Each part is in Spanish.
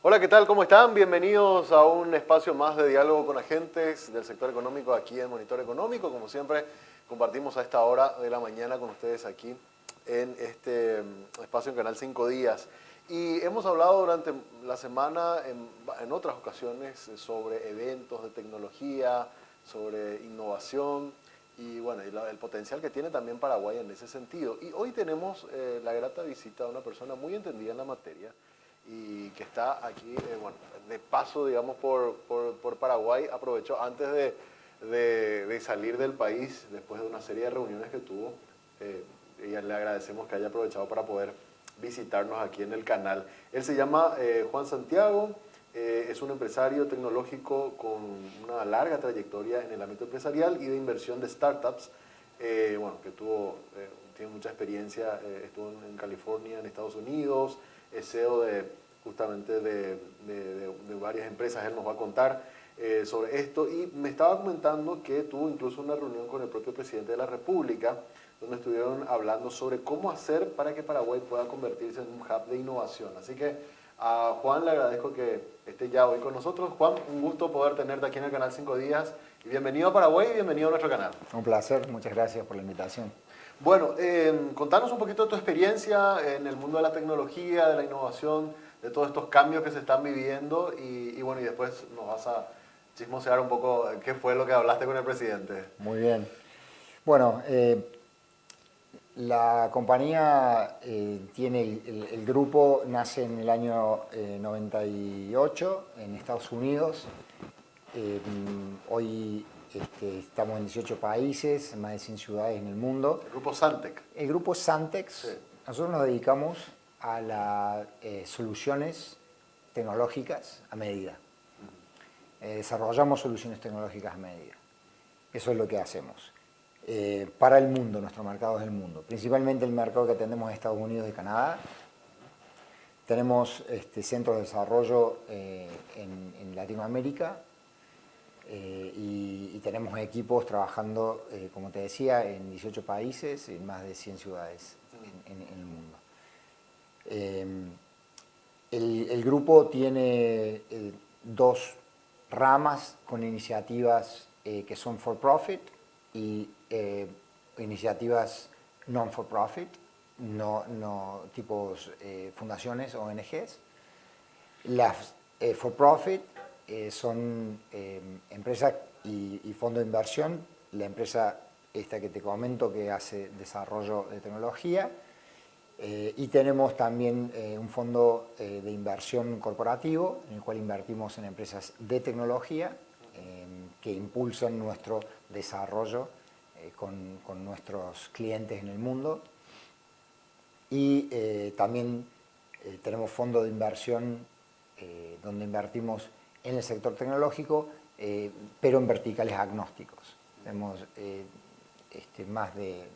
Hola, ¿qué tal? ¿Cómo están? Bienvenidos a un espacio más de diálogo con agentes del sector económico aquí en Monitor Económico. Como siempre, compartimos a esta hora de la mañana con ustedes aquí en este espacio en Canal 5 Días. Y hemos hablado durante la semana en otras ocasiones sobre eventos de tecnología, sobre innovación y bueno, el potencial que tiene también Paraguay en ese sentido. Y hoy tenemos la grata visita de una persona muy entendida en la materia y que está aquí, bueno, de paso, digamos, por Paraguay. Aprovechó antes de salir del país, después de una serie de reuniones que tuvo, y le agradecemos que haya aprovechado para poder visitarnos aquí en el canal. Él se llama Juan Santiago, es un empresario tecnológico con una larga trayectoria en el ámbito empresarial y de inversión de startups, bueno, que tiene mucha experiencia, estuvo en California, en Estados Unidos, es CEO justamente de varias empresas. Él nos va a contar sobre esto, y me estaba comentando que tuvo incluso una reunión con el propio presidente de la República, donde estuvieron hablando sobre cómo hacer para que Paraguay pueda convertirse en un hub de innovación. Así que a Juan le agradezco que esté ya hoy con nosotros. Juan, un gusto poder tenerte aquí en el canal 5 Días, y bienvenido a Paraguay y bienvenido a nuestro canal. Un placer, muchas gracias por la invitación. Bueno, contanos un poquito de tu experiencia en el mundo de la tecnología, de la innovación, de todos estos cambios que se están viviendo, y bueno, y después nos vas a chismosear un poco qué fue lo que hablaste con el presidente. Muy bien. Bueno, la compañía tiene el grupo nace en el año 98 en Estados Unidos. Hoy estamos en 18 países, en más de 100 ciudades en el mundo. El grupo Santec. El grupo Santex, Sí. nosotros nos dedicamos a las soluciones tecnológicas a medida. Desarrollamos soluciones tecnológicas a medida. Eso es lo que hacemos. Para el mundo, nuestro mercado es el mundo. Principalmente el mercado que atendemos es Estados Unidos y Canadá. Tenemos centros de desarrollo en Latinoamérica, y tenemos equipos trabajando, como te decía, en 18 países, en más de 100 ciudades en el mundo. El grupo tiene dos ramas con iniciativas que son for profit y iniciativas non for profit, no tipos fundaciones o ONGs. Las for profit son empresas y fondos de inversión. La empresa esta que te comento que hace desarrollo de tecnología, y tenemos también un fondo de inversión corporativo en el cual invertimos en empresas de tecnología que impulsan nuestro desarrollo con nuestros clientes en el mundo. Y también tenemos fondos de inversión donde invertimos en el sector tecnológico, pero en verticales agnósticos. Tenemos más de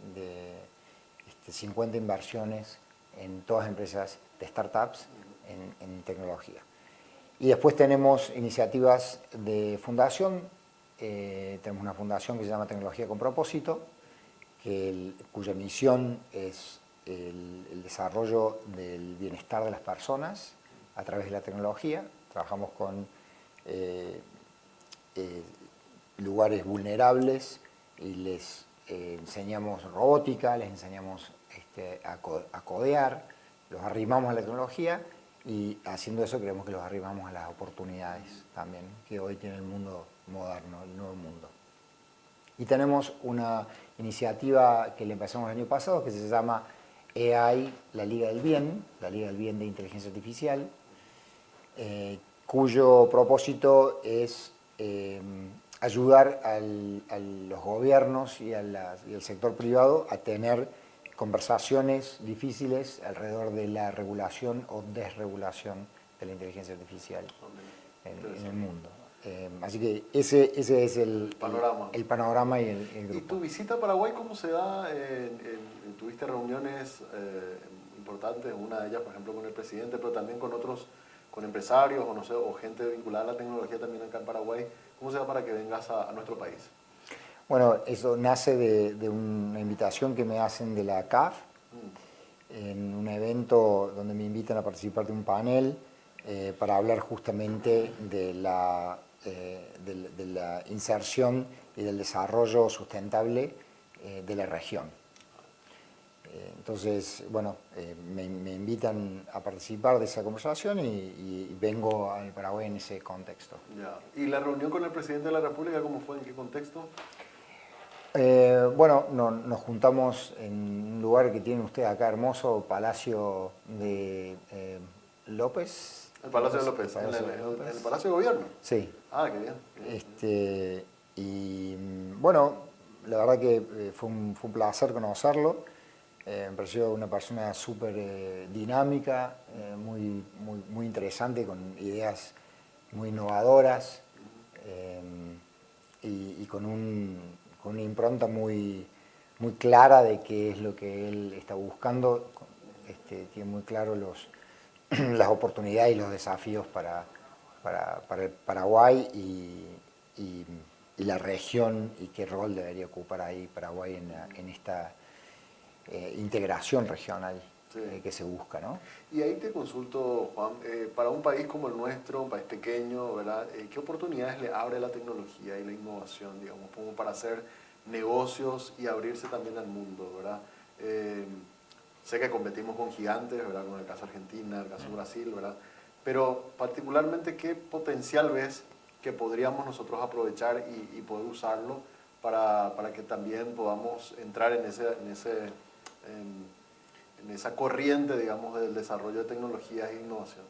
50 inversiones en todas empresas de startups en tecnología. Y después tenemos iniciativas de fundación. Tenemos una fundación que se llama Tecnología con Propósito, cuya misión es el desarrollo del bienestar de las personas a través de la tecnología. Trabajamos con lugares vulnerables y les enseñamos robótica, les enseñamos a codear, los arrimamos a la tecnología, y haciendo eso creemos que los arrimamos a las oportunidades también que hoy tiene el mundo moderno, el nuevo mundo. Y tenemos una iniciativa que le empezamos el año pasado que se llama AI, la Liga del Bien de Inteligencia Artificial, cuyo propósito es ayudar a los gobiernos y al sector privado a tener conversaciones difíciles alrededor de la regulación o desregulación de la inteligencia artificial en el mundo. Así que ese es el panorama y el grupo. ¿Y tu visita a Paraguay cómo se da? ¿Tuviste reuniones importantes? Una de ellas, por ejemplo, con el presidente, pero también con empresarios o, no sé, o gente vinculada a la tecnología también acá en Paraguay. ¿Cómo se da para que vengas a nuestro país? Bueno, eso nace de una invitación que me hacen de la CAF, en un evento donde me invitan a participar de un panel para hablar justamente de de la inserción y del desarrollo sustentable de la región. Entonces, bueno, me invitan a participar de esa conversación y vengo al Paraguay en ese contexto. Ya. ¿Y la reunión con el presidente de la República, cómo fue? ¿En qué contexto? Bueno, nos juntamos en un lugar que tiene usted acá hermoso, Palacio de López. El Palacio de López, el Palacio de Gobierno. Sí. Ah, qué bien. Y bueno, la verdad que fue un placer conocerlo. Me pareció una persona súper dinámica, muy interesante, con ideas muy innovadoras y con una impronta muy clara de qué es lo que él está buscando. Tiene muy claro las oportunidades y los desafíos para el Paraguay y la región y qué rol debería ocupar ahí Paraguay en esta integración regional que se busca, ¿no? Y ahí te consulto, Juan, para un país como el nuestro, un país pequeño, ¿verdad? ¿Qué oportunidades le abre la tecnología y la innovación, digamos, como para hacer negocios y abrirse también al mundo, ¿verdad? Sé que competimos con gigantes, ¿verdad? Como el caso Argentina, el caso Brasil, ¿verdad? Pero particularmente, ¿qué potencial ves que podríamos nosotros aprovechar y poder usarlo para que también podamos entrar en esa corriente, digamos, del desarrollo de tecnologías e innovación?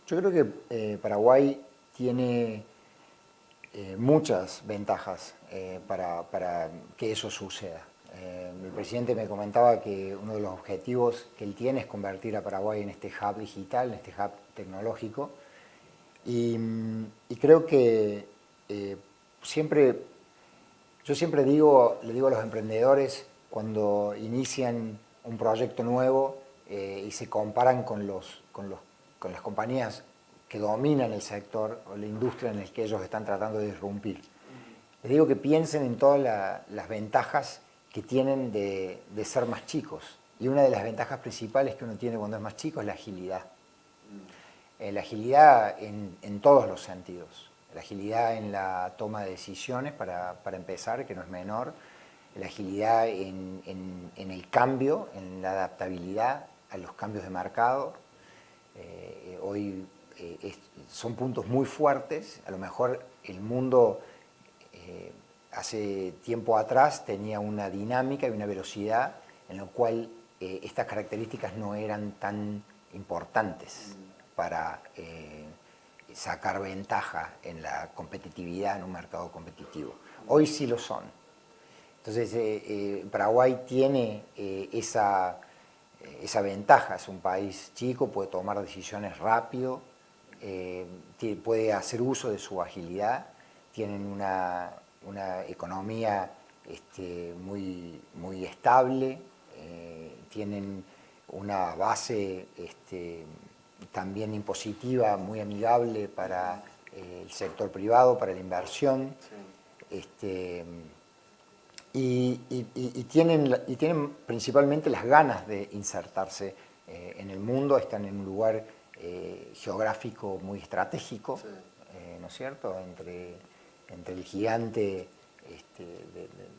Yo creo que Paraguay tiene muchas ventajas para que eso suceda. El presidente me comentaba que uno de los objetivos que él tiene es convertir a Paraguay en este hub digital, en este hub tecnológico. Y creo que yo siempre le digo a los emprendedores cuando inician un proyecto nuevo y se comparan con las compañías que dominan el sector o la industria en el que ellos están tratando de irrumpir. Les digo que piensen en todas las ventajas que tienen de ser más chicos. Y una de las ventajas principales que uno tiene cuando es más chico es la agilidad. La agilidad en todos los sentidos. La agilidad en la toma de decisiones, para empezar, que no es menor. La agilidad en el cambio, en la adaptabilidad a los cambios de mercado. Hoy son puntos muy fuertes. A lo mejor el mundo hace tiempo atrás tenía una dinámica y una velocidad en la cual estas características no eran tan importantes para sacar ventaja en la competitividad en un mercado competitivo. Hoy sí lo son. Entonces, Paraguay tiene esa ventaja. Es un país chico, puede tomar decisiones rápido, puede hacer uso de su agilidad, tienen una economía muy estable, tienen una base también impositiva muy amigable para el sector privado, para la inversión. Sí. Y tienen principalmente las ganas de insertarse en el mundo. Están en un lugar geográfico muy estratégico, sí. ¿No es cierto?, entre el gigante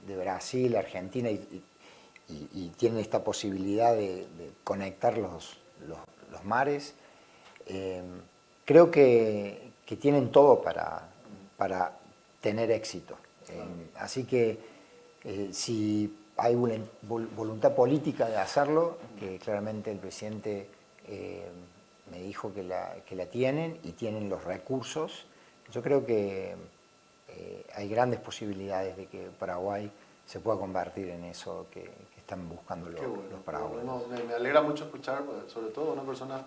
de Brasil, Argentina, y tienen esta posibilidad de conectar los mares. Creo que tienen todo para tener éxito. Así que si hay voluntad política de hacerlo, que claramente el presidente me dijo que la tienen y tienen los recursos, yo creo que hay grandes posibilidades de que Paraguay se pueda convertir en eso que están buscando los paraguayos. Bueno, me alegra mucho escuchar, sobre todo una persona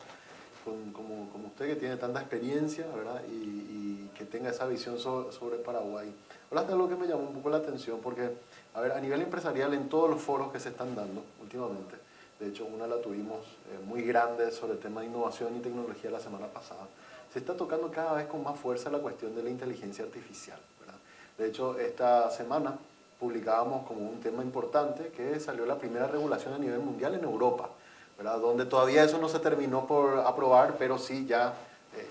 como usted, que tiene tanta experiencia, ¿verdad? Y que tenga esa visión sobre Paraguay. Hablaste de algo que me llamó un poco la atención, porque, a ver, a nivel empresarial, en todos los foros que se están dando últimamente, de hecho una la tuvimos muy grande sobre el tema de innovación y tecnología la semana pasada, se está tocando cada vez con más fuerza la cuestión de la inteligencia artificial, ¿verdad? De hecho, esta semana publicábamos como un tema importante que salió la primera regulación a nivel mundial en Europa, ¿verdad? Donde todavía eso no se terminó por aprobar, pero sí ya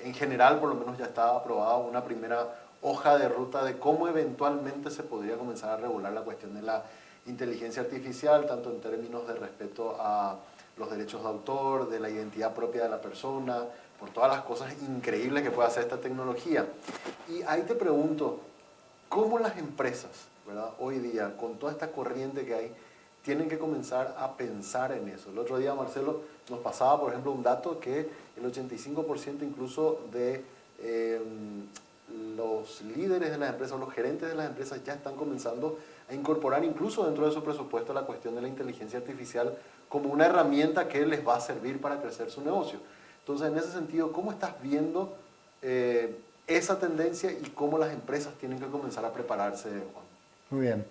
en general por lo menos ya está aprobada una primera hoja de ruta de cómo eventualmente se podría comenzar a regular la cuestión de la inteligencia artificial, tanto en términos de respeto a los derechos de autor, de la identidad propia de la persona, por todas las cosas increíbles que puede hacer esta tecnología. Y ahí te pregunto, ¿cómo las empresas, ¿verdad?, hoy día, con toda esta corriente que hay, tienen que comenzar a pensar en eso? El otro día Marcelo nos pasaba, por ejemplo, un dato que el 85% incluso de los líderes de las empresas, los gerentes de las empresas ya están comenzando a incorporar incluso dentro de su presupuesto la cuestión de la inteligencia artificial como una herramienta que les va a servir para crecer su negocio. Entonces, en ese sentido, ¿cómo estás viendo esa tendencia y cómo las empresas tienen que comenzar a prepararse, Juan? Muy bien.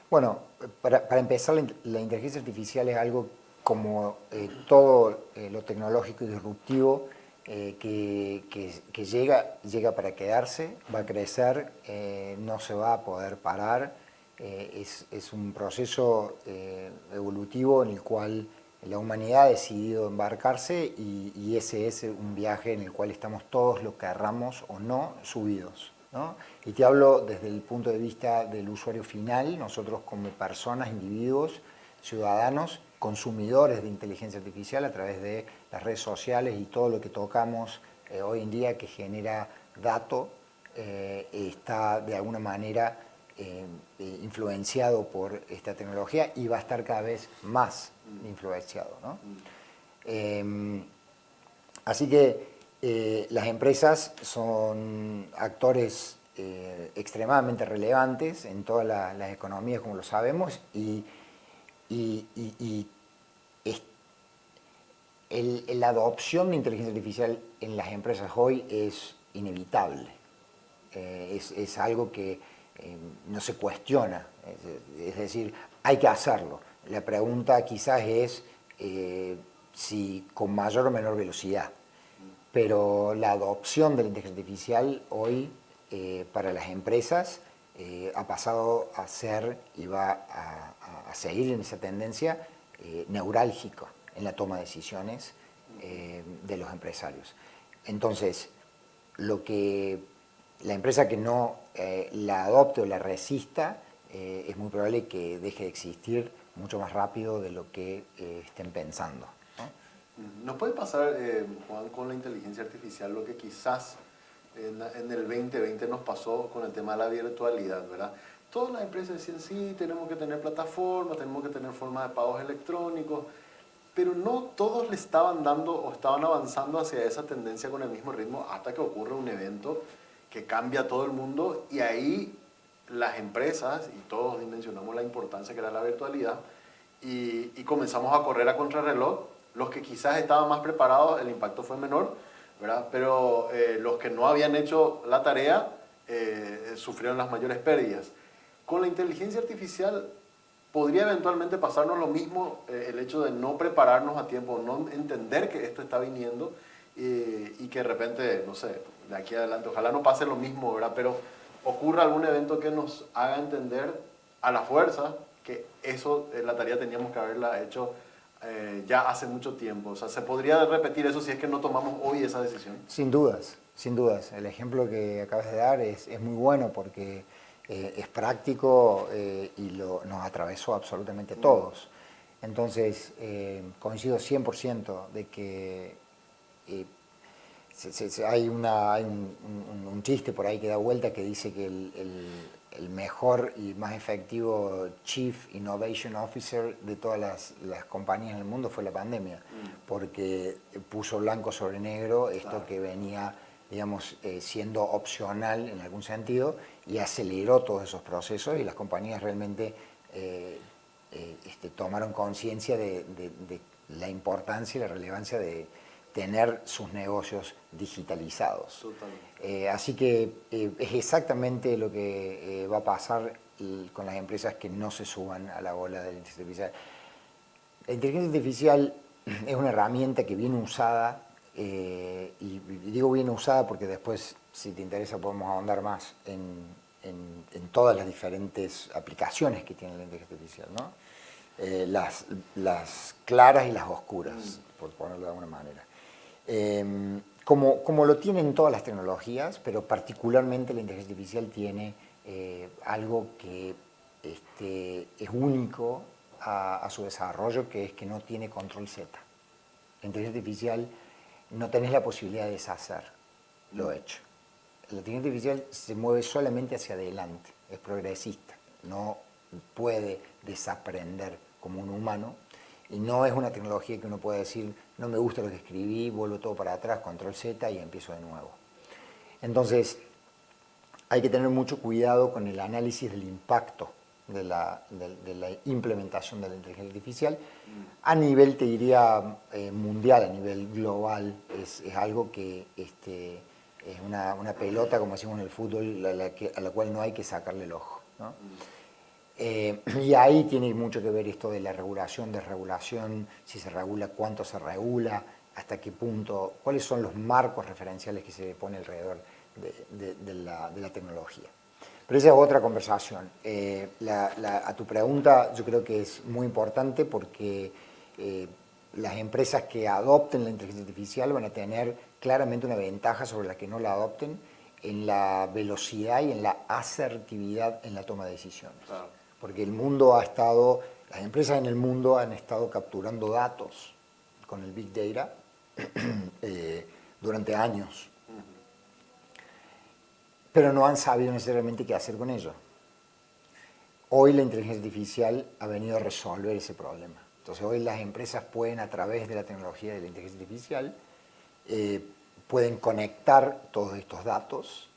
Bueno, para empezar, la inteligencia artificial es algo como todo lo tecnológico y disruptivo que llega para quedarse, va a crecer, no se va a poder parar. Es un proceso evolutivo en el cual la humanidad ha decidido embarcarse y ese es un viaje en el cual estamos todos, lo querramos o no, subidos, ¿no? Y te hablo desde el punto de vista del usuario final, nosotros como personas, individuos, ciudadanos, consumidores de inteligencia artificial a través de las redes sociales y todo lo que tocamos hoy en día que genera dato, está de alguna manera influenciado por esta tecnología y va a estar cada vez más influenciado, ¿no? Así que las empresas son actores extremadamente relevantes en todas las economías, como lo sabemos, y la adopción de inteligencia artificial en las empresas hoy es inevitable. Es algo que no se cuestiona, es decir, hay que hacerlo. La pregunta quizás es si con mayor o menor velocidad, pero la adopción de la inteligencia artificial hoy para las empresas ha pasado a ser y va a seguir en esa tendencia neurálgica en la toma de decisiones de los empresarios. Entonces, la empresa que no la adopte o la resista, es muy probable que deje de existir mucho más rápido de lo que estén pensando, ¿no? ¿Nos puede pasar, Juan, con la inteligencia artificial lo que quizás en el 2020 nos pasó con el tema de la virtualidad, ¿verdad? Todas las empresas decían, sí, tenemos que tener plataformas, tenemos que tener formas de pagos electrónicos, pero no todos le estaban dando o estaban avanzando hacia esa tendencia con el mismo ritmo hasta que ocurre un evento que cambia todo el mundo y ahí las empresas, y todos dimensionamos la importancia que era la virtualidad, y comenzamos a correr a contrarreloj. Los que quizás estaban más preparados, el impacto fue menor, ¿verdad? Pero los que no habían hecho la tarea sufrieron las mayores pérdidas. Con la inteligencia artificial podría eventualmente pasarnos lo mismo, el hecho de no prepararnos a tiempo, no entender que esto está viniendo y que de repente, no sé, de aquí adelante, ojalá no pase lo mismo, ¿verdad? Pero ocurra algún evento que nos haga entender a la fuerza que eso, la tarea teníamos que haberla hecho ya hace mucho tiempo. O sea, ¿se podría repetir eso si es que no tomamos hoy esa decisión? Sin dudas, sin dudas. El ejemplo que acabas de dar es muy bueno porque es práctico y nos atravesó absolutamente todos. Entonces, coincido 100% de que hay un chiste por ahí que da vuelta que dice que el mejor y más efectivo Chief Innovation Officer de todas las compañías en el mundo fue la pandemia, porque puso blanco sobre negro esto que venía, digamos, siendo opcional en algún sentido y aceleró todos esos procesos y las compañías realmente tomaron conciencia de la importancia y la relevancia de tener sus negocios digitalizados. Así que es exactamente lo que va a pasar con las empresas que no se suban a la ola de la inteligencia artificial. La inteligencia artificial es una herramienta que viene usada, y digo bien usada porque después, si te interesa, podemos ahondar más en todas las diferentes aplicaciones que tiene la inteligencia artificial, ¿no? Las claras y las oscuras, por ponerlo de alguna manera. como lo tienen todas las tecnologías, pero particularmente la inteligencia artificial tiene algo que es único a su desarrollo, que es que no tiene control Z. La inteligencia artificial no tenés la posibilidad de deshacer lo hecho. La inteligencia artificial se mueve solamente hacia adelante, es progresista, no puede desaprender como un humano y no es una tecnología que uno pueda decir, no me gusta lo que escribí, vuelvo todo para atrás, control Z y empiezo de nuevo. Entonces, hay que tener mucho cuidado con el análisis del impacto de la implementación de la inteligencia artificial. A nivel, te diría, mundial, a nivel global, es algo que es una pelota, como decimos en el fútbol, a la cual no hay que sacarle el ojo, ¿no? Y ahí tiene mucho que ver esto de la regulación, desregulación, si se regula, cuánto se regula, hasta qué punto, cuáles son los marcos referenciales que se pone alrededor de la tecnología. Pero esa es otra conversación. A tu pregunta, yo creo que es muy importante porque las empresas que adopten la inteligencia artificial van a tener claramente una ventaja sobre las que no la adopten en la velocidad y en la asertividad en la toma de decisiones. Claro. Porque el mundo las empresas en el mundo han estado capturando datos con el Big Data durante años, pero no han sabido necesariamente qué hacer con ello. Hoy la inteligencia artificial ha venido a resolver ese problema. Entonces hoy las empresas pueden, a través de la tecnología de la inteligencia artificial, pueden conectar todos estos datos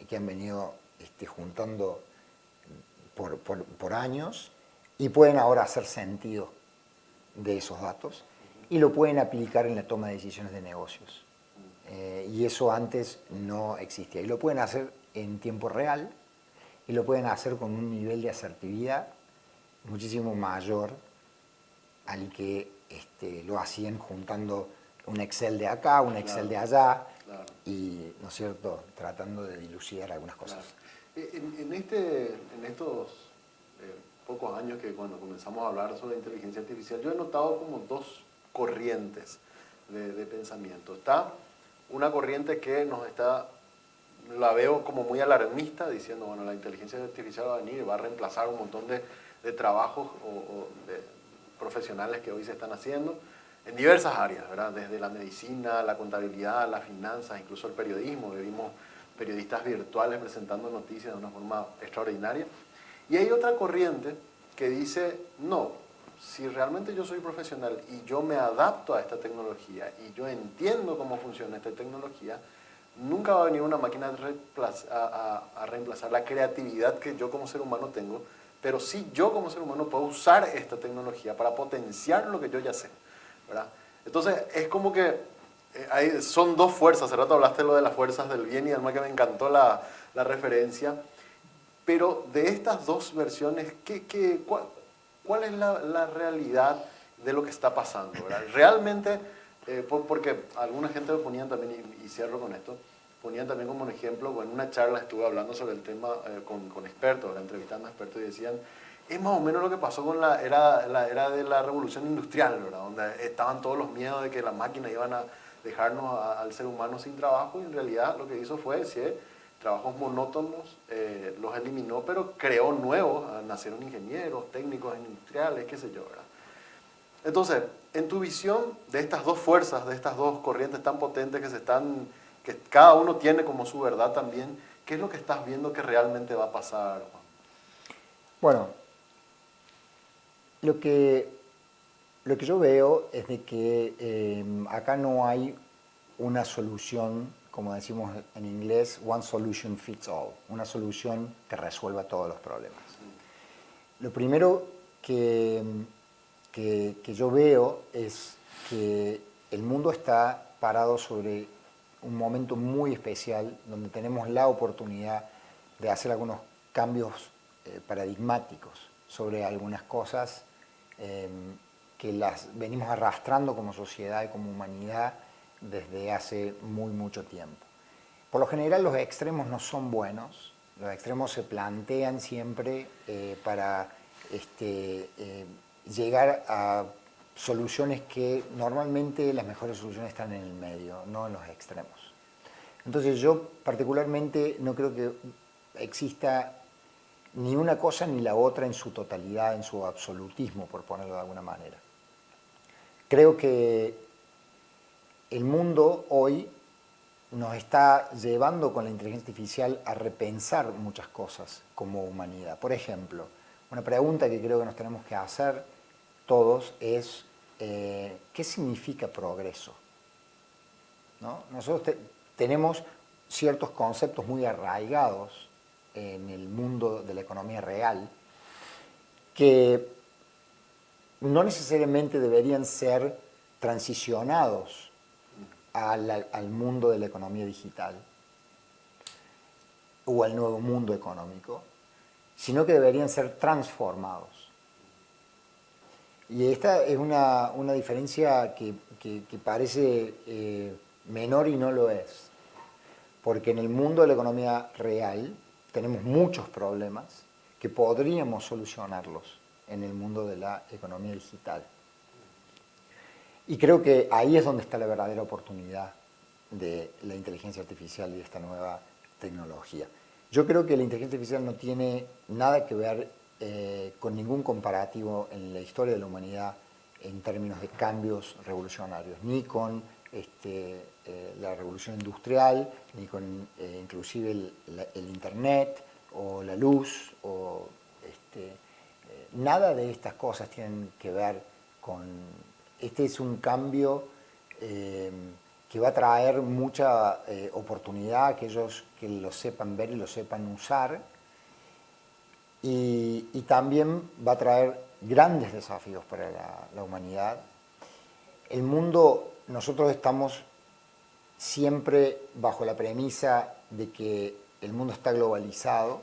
que han venido juntando por años y pueden ahora hacer sentido de esos datos y lo pueden aplicar en la toma de decisiones de negocios. Y eso antes no existía. Y lo pueden hacer en tiempo real y lo pueden hacer con un nivel de asertividad muchísimo mayor al que lo hacían juntando un Excel de acá, un Excel de allá, y, ¿no es cierto?, tratando de dilucidar algunas cosas. En estos pocos años que cuando comenzamos a hablar sobre inteligencia artificial, yo he notado como dos corrientes de pensamiento. Está una corriente que la veo como muy alarmista, diciendo, bueno, la inteligencia artificial va a venir y va a reemplazar un montón de trabajos o de profesionales que hoy se están haciendo en diversas áreas, ¿verdad? Desde la medicina, la contabilidad, las finanzas, incluso el periodismo, que vimos periodistas virtuales presentando noticias de una forma extraordinaria. Y hay otra corriente que dice, no, si realmente yo soy profesional y yo me adapto a esta tecnología y yo entiendo cómo funciona esta tecnología, nunca va a venir una máquina a reemplazar la creatividad que yo como ser humano tengo, pero sí yo como ser humano puedo usar esta tecnología para potenciar lo que yo ya sé, ¿verdad? Entonces es como que son dos fuerzas. Hace rato hablaste de lo de las fuerzas del bien y del mal, que me encantó la referencia. Pero de estas dos versiones, ¿cuál es la realidad de lo que está pasando, ¿verdad? Realmente, porque alguna gente lo ponían también, y cierro con esto, ponían también como un ejemplo, en una charla estuve hablando sobre el tema con expertos, entrevistando a expertos, y decían, es más o menos lo que pasó con la era de la revolución industrial, ¿verdad? Donde estaban todos los miedos de que las máquinas iban a dejarnos al ser humano sin trabajo, y en realidad lo que hizo fue, sí, trabajos monótonos, los eliminó, pero creó nuevos, nacieron ingenieros, técnicos industriales, qué sé yo, ¿verdad? Entonces, en tu visión de estas dos fuerzas, de estas dos corrientes tan potentes que cada uno tiene como su verdad también, ¿qué es lo que estás viendo que realmente va a pasar, Juan? Bueno, lo que yo veo es de que acá no hay una solución, como decimos en inglés, one solution fits all, una solución que resuelva todos los problemas. Lo primero que yo veo es que el mundo está parado sobre un momento muy especial donde tenemos la oportunidad de hacer algunos cambios paradigmáticos sobre algunas cosas que las venimos arrastrando como sociedad y como humanidad desde hace mucho tiempo. Por lo general los extremos no son buenos, los extremos se plantean siempre para llegar a soluciones que normalmente las mejores soluciones están en el medio, no en los extremos. Entonces yo particularmente no creo que exista ni una cosa ni la otra en su totalidad, en su absolutismo, por ponerlo de alguna manera. Creo que el mundo hoy nos está llevando con la inteligencia artificial a repensar muchas cosas como humanidad. Por ejemplo, una pregunta que creo que nos tenemos que hacer todos es ¿qué significa progreso? ¿No? Nosotros tenemos ciertos conceptos muy arraigados en el mundo de la economía real que no necesariamente deberían ser transicionados al mundo de la economía digital o al nuevo mundo económico, sino que deberían ser transformados. Y esta es una diferencia que parece menor y no lo es, porque en el mundo de la economía real tenemos muchos problemas que podríamos solucionarlos en el mundo de la economía digital. Y creo que ahí es donde está la verdadera oportunidad de la inteligencia artificial y de esta nueva tecnología. Yo creo que la inteligencia artificial no tiene nada que ver con ningún comparativo en la historia de la humanidad en términos de cambios revolucionarios, ni con la revolución industrial, ni con inclusive el Internet o la luz, o nada de estas cosas tienen que ver con... Este es un cambio que va a traer mucha oportunidad a aquellos que lo sepan ver y lo sepan usar, y también va a traer grandes desafíos para la humanidad. El mundo, nosotros estamos siempre bajo la premisa de que el mundo está globalizado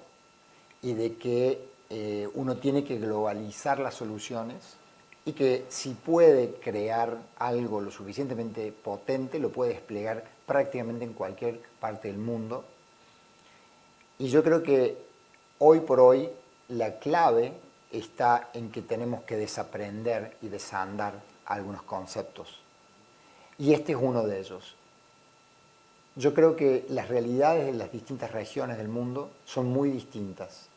y de que uno tiene que globalizar las soluciones, y que si puede crear algo lo suficientemente potente, lo puede desplegar prácticamente en cualquier parte del mundo. Y yo creo que hoy por hoy la clave está en que tenemos que desaprender y desandar algunos conceptos. Y este es uno de ellos. Yo creo que las realidades de las distintas regiones del mundo son muy distintas.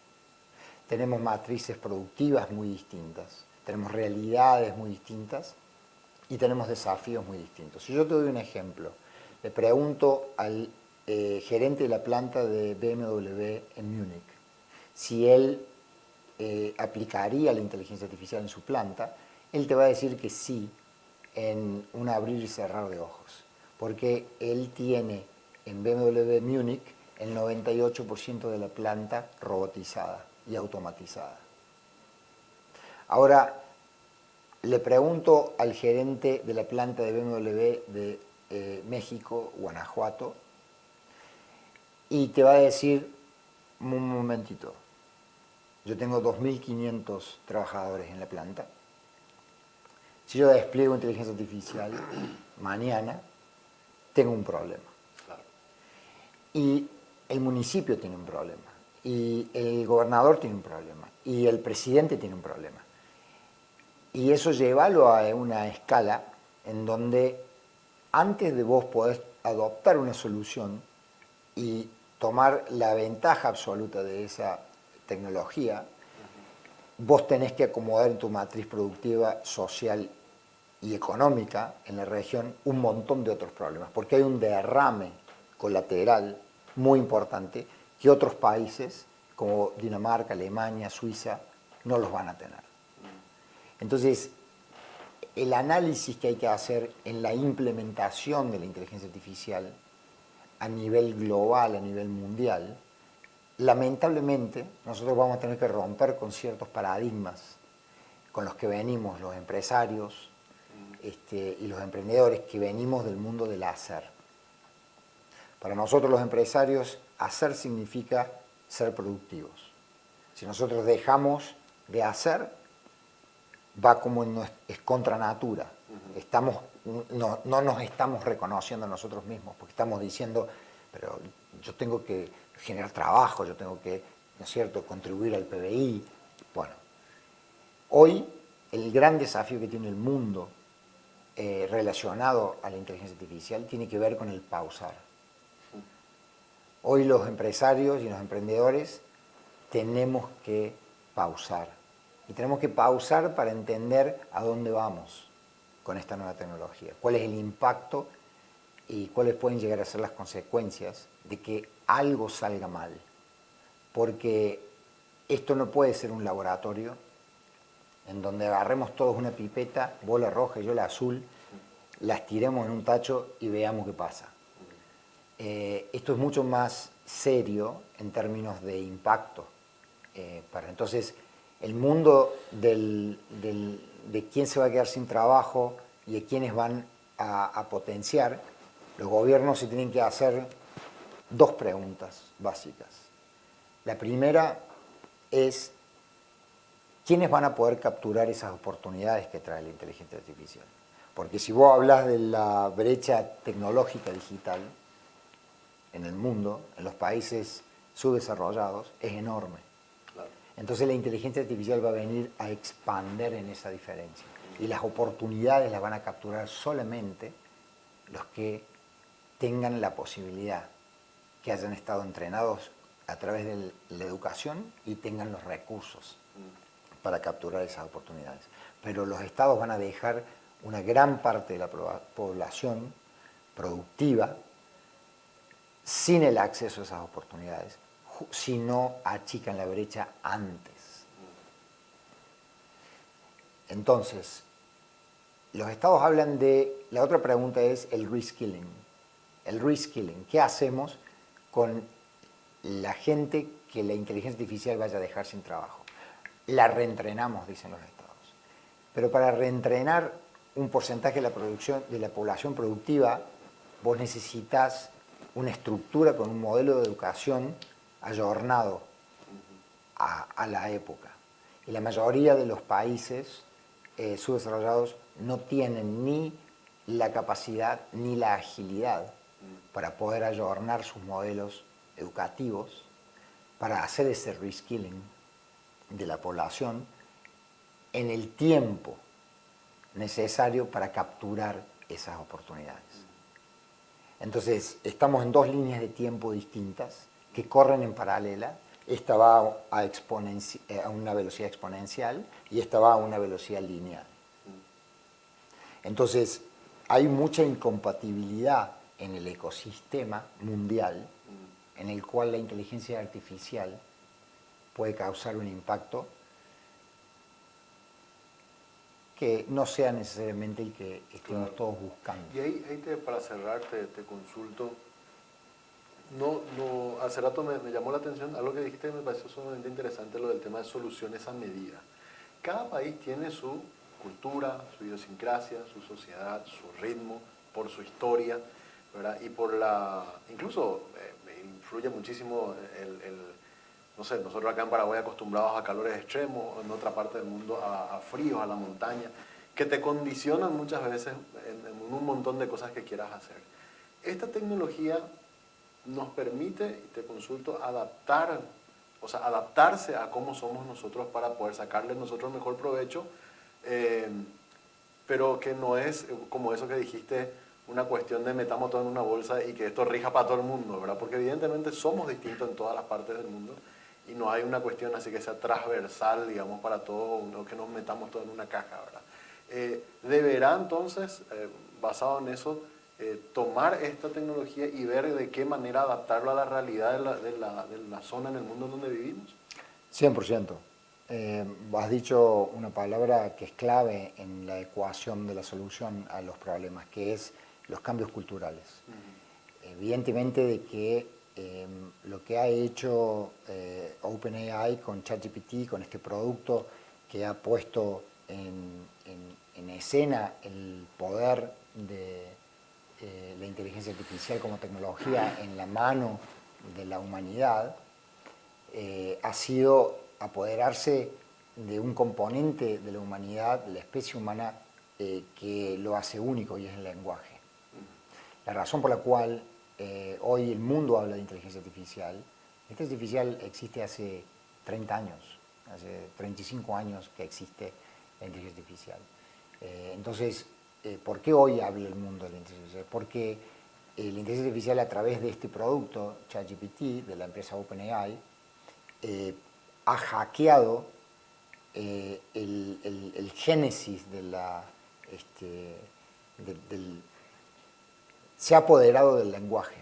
Tenemos matrices productivas muy distintas, tenemos realidades muy distintas y tenemos desafíos muy distintos. Si yo te doy un ejemplo, le pregunto al gerente de la planta de BMW en Múnich si él aplicaría la inteligencia artificial en su planta, él te va a decir que sí, en un abrir y cerrar de ojos, porque él tiene en BMW Múnich el 98% de la planta robotizada y automatizada. Ahora, le pregunto al gerente de la planta de BMW de México, Guanajuato, y te va a decir, un momentito, yo tengo 2.500 trabajadores en la planta. Si yo despliego inteligencia artificial mañana, tengo un problema. Claro. Y el municipio tiene un problema, y el gobernador tiene un problema, y el presidente tiene un problema. Y eso llévalo a una escala en donde antes de vos podés adoptar una solución y tomar la ventaja absoluta de esa tecnología, vos tenés que acomodar en tu matriz productiva, social y económica en la región un montón de otros problemas, porque hay un derrame colateral muy importante que otros países como Dinamarca, Alemania, Suiza no los van a tener. Entonces, el análisis que hay que hacer en la implementación de la inteligencia artificial a nivel global, a nivel mundial, lamentablemente nosotros vamos a tener que romper con ciertos paradigmas con los que venimos los empresarios y los emprendedores que venimos del mundo del hacer. Para nosotros los empresarios, hacer significa ser productivos. Si nosotros dejamos de hacer, va como es contra natura. No nos estamos reconociendo a nosotros mismos, porque estamos diciendo, pero yo tengo que generar trabajo, yo tengo que, ¿no es cierto?, contribuir al PBI. Bueno, hoy el gran desafío que tiene el mundo relacionado a la inteligencia artificial tiene que ver con el pausar. Hoy los empresarios y los emprendedores tenemos que pausar. Y tenemos que pausar para entender a dónde vamos con esta nueva tecnología, cuál es el impacto y cuáles pueden llegar a ser las consecuencias de que algo salga mal. Porque esto no puede ser un laboratorio en donde agarremos todos una pipeta, vos la roja y yo la azul, las tiremos en un tacho y veamos qué pasa. Esto es mucho más serio en términos de impacto. Entonces, el mundo de quién se va a quedar sin trabajo y de quiénes van a potenciar, los gobiernos se tienen que hacer dos preguntas básicas. La primera es, ¿quiénes van a poder capturar esas oportunidades que trae la inteligencia artificial? Porque si vos hablas de la brecha tecnológica digital en el mundo, en los países subdesarrollados, es enorme. Claro. Entonces la inteligencia artificial va a venir a expander en esa diferencia. Y las oportunidades las van a capturar solamente los que tengan la posibilidad, que hayan estado entrenados a través de la educación y tengan los recursos para capturar esas oportunidades. Pero los estados van a dejar una gran parte de la población productiva sin el acceso a esas oportunidades, si no achican la brecha antes. Entonces, los estados hablan de, la otra pregunta es el reskilling. El reskilling, ¿qué hacemos con la gente que la inteligencia artificial vaya a dejar sin trabajo? La reentrenamos, dicen los estados. Pero para reentrenar un porcentaje de la población productiva, vos necesitas una estructura con un modelo de educación ayornado a la época. Y la mayoría de los países subdesarrollados no tienen ni la capacidad ni la agilidad para poder ayornar sus modelos educativos, para hacer ese reskilling de la población en el tiempo necesario para capturar esas oportunidades. Entonces, estamos en dos líneas de tiempo distintas que corren en paralela. Esta va a una velocidad exponencial y esta va a una velocidad lineal. Entonces, hay mucha incompatibilidad en el ecosistema mundial en el cual la inteligencia artificial puede causar un impacto que no sea necesariamente el que estemos todos buscando. Y ahí para cerrar te consulto, hace rato me llamó la atención, algo que dijiste me pareció sumamente interesante, lo del tema de soluciones a medida. Cada país tiene su cultura, su idiosincrasia, su sociedad, su ritmo, por su historia, ¿verdad? Y incluso influye muchísimo no sé, nosotros acá en Paraguay acostumbrados a calores extremos, en otra parte del mundo a fríos, a la montaña, que te condicionan muchas veces en un montón de cosas que quieras hacer. Esta tecnología nos permite, y te consulto, adaptarse a cómo somos nosotros para poder sacarle nosotros mejor provecho, pero que no es como eso que dijiste, una cuestión de metamos todo en una bolsa y que esto rija para todo el mundo, ¿verdad? Porque evidentemente somos distintos en todas las partes del mundo y no hay una cuestión así que sea transversal, digamos, para todo, no que nos metamos todo en una caja, ¿verdad? Deberá entonces, basado en eso, tomar esta tecnología y ver de qué manera adaptarlo a la realidad de la zona en el mundo en donde vivimos. 100%. Has dicho una palabra que es clave en la ecuación de la solución a los problemas, que es los cambios culturales. Evidentemente de que lo que ha hecho OpenAI con ChatGPT, con este producto que ha puesto en escena el poder de la inteligencia artificial como tecnología en la mano de la humanidad, ha sido apoderarse de un componente de la humanidad, de la especie humana, que lo hace único y es el lenguaje. La razón por la cual hoy el mundo habla de inteligencia artificial, la inteligencia artificial existe hace 30 años, hace 35 años que existe la inteligencia artificial. Entonces, ¿por qué hoy habla el mundo de la inteligencia artificial? Porque la inteligencia artificial a través de este producto, ChatGPT, de la empresa OpenAI, ha hackeado el génesis de la... se ha apoderado del lenguaje.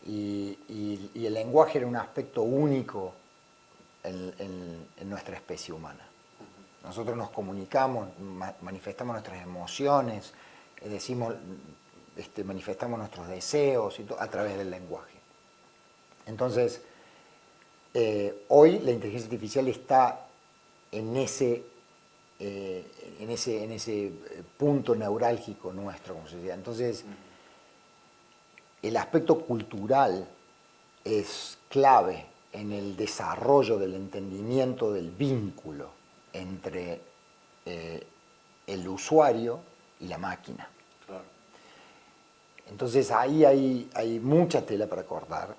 Y el lenguaje era un aspecto único en nuestra especie humana. Nosotros nos comunicamos, manifestamos nuestras emociones, manifestamos nuestros deseos a través del lenguaje. Entonces, hoy la inteligencia artificial está en ese punto neurálgico nuestro como sociedad. Entonces, el aspecto cultural es clave en el desarrollo del entendimiento del vínculo entre el usuario y la máquina. Claro. Entonces ahí hay mucha tela para cortar.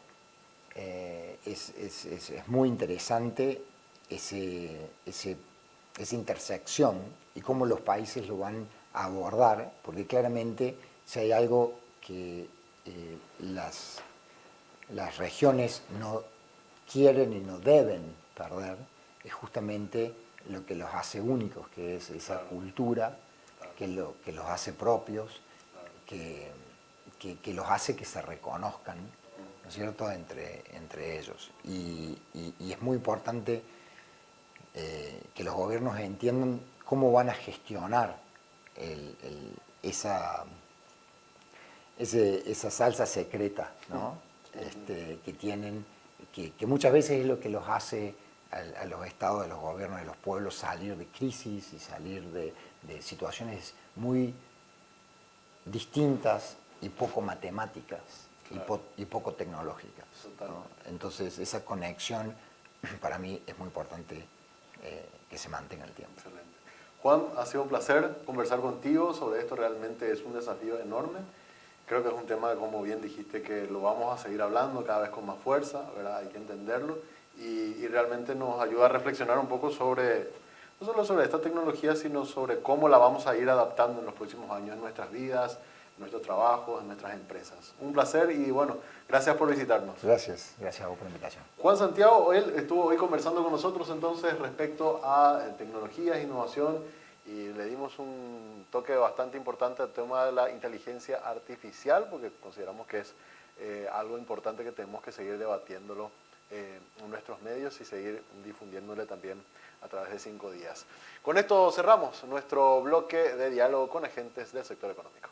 Es muy interesante esa intersección y cómo los países lo van a abordar, porque claramente si hay algo que las regiones no quieren y no deben perder, es justamente lo que los hace únicos, que es esa cultura, que los hace propios, que los hace que se reconozcan, ¿no es cierto?, entre ellos. Y es muy importante que los gobiernos entiendan cómo van a gestionar esa salsa secreta, ¿no? Que tienen, que muchas veces es lo que los hace a los estados, a los gobiernos, a los pueblos salir de crisis y salir de situaciones muy distintas y poco matemáticas, claro, y poco tecnológicas, ¿no? Entonces esa conexión para mí es muy importante que se mantenga en el tiempo. Excelente. Juan, ha sido un placer conversar contigo sobre esto, realmente es un desafío enorme. Creo que es un tema, como bien dijiste, que lo vamos a seguir hablando cada vez con más fuerza, ¿verdad? Hay que entenderlo y realmente nos ayuda a reflexionar un poco sobre, no solo sobre esta tecnología, sino sobre cómo la vamos a ir adaptando en los próximos años en nuestras vidas, en nuestros trabajos, en nuestras empresas. Un placer y bueno, gracias por visitarnos. Gracias a vos por la invitación. Juan Santiago, él estuvo hoy conversando con nosotros entonces respecto a tecnologías, innovación, y le dimos un toque bastante importante al tema de la inteligencia artificial, porque consideramos que es algo importante que tenemos que seguir debatiéndolo en nuestros medios y seguir difundiéndole también a través de 5 días. Con esto cerramos nuestro bloque de diálogo con agentes del sector económico.